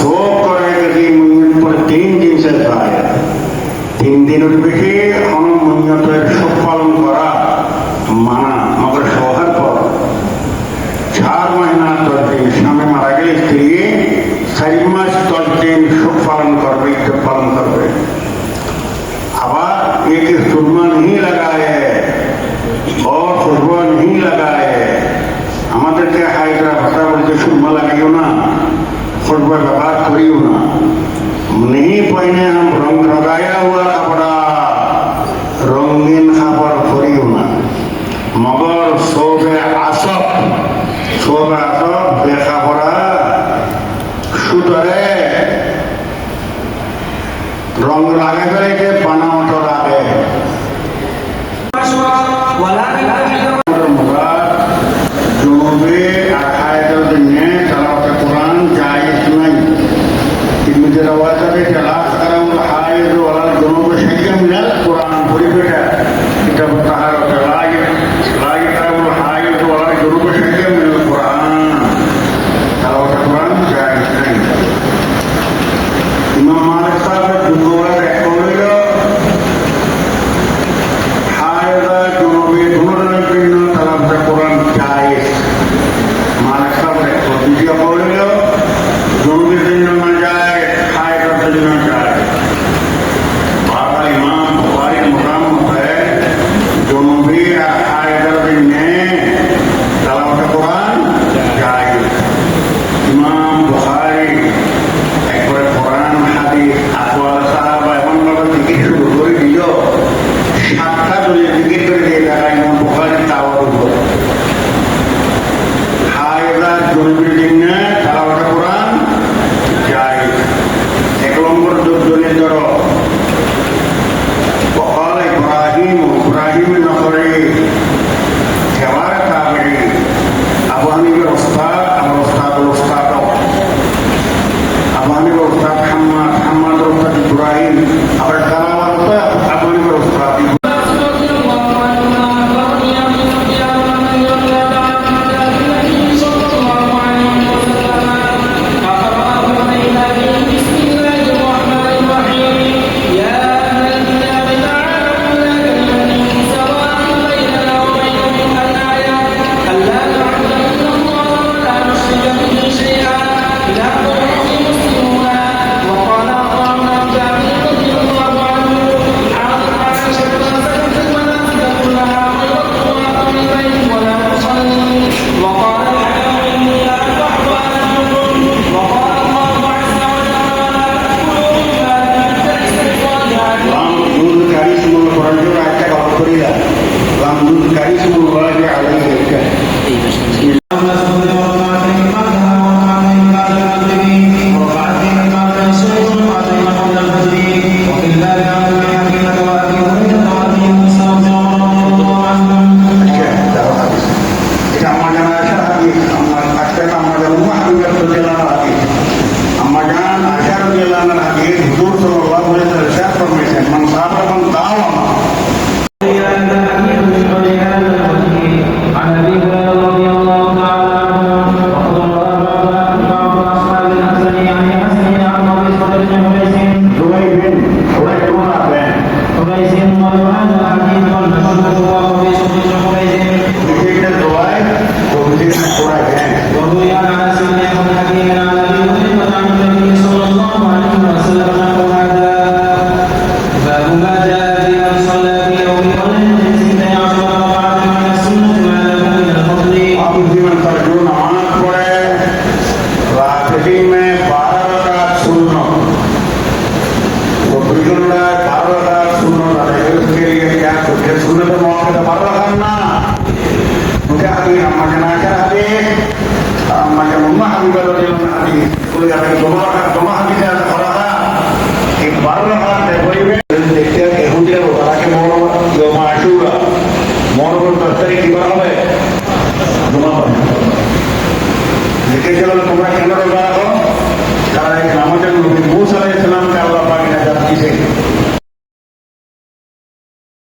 সব করে যদি মুনিয়ত পরে 3 দিন সে যায় 3 দিনের বেশি এখন মুনিয়তের সব পালন করা মানা মগর সহার পর 4 মহিনা 10 দিন স্বামী মারা গেলে স্ত্রী 4 মাস 10 দিন সব পালন করবে ঈদ পালন করবে আবার एक सुरमा नहीं लगाए और खुशबू नहीं लगाए আমাদেরকে হাইড্রা ভাষা বলতে সুরমা লাগাইও না खुशबू व्यवहार करियो ना नहीं पहने हम रंग लगाया हुआ कपड़ा रंगीन कपड़ करियो ना मगर शोभे आसब देखा पड़ा सुतरे रंग लागे गए के पाना मतो लागे जुनूबी आयतों दिने तलावत कुरान जायज़ नहीं इनमें रवायत के तलाश करम हायद वाला जुनूब शरीयम मिलल कुरान पूरी बेटा किताब तहारत लायक करम हायद वाला जुनूब शरीयम मिलल कुरान तलावत कुरान जायज़ नहीं इमाम मालिक साहब जुनूब তোমরা কেন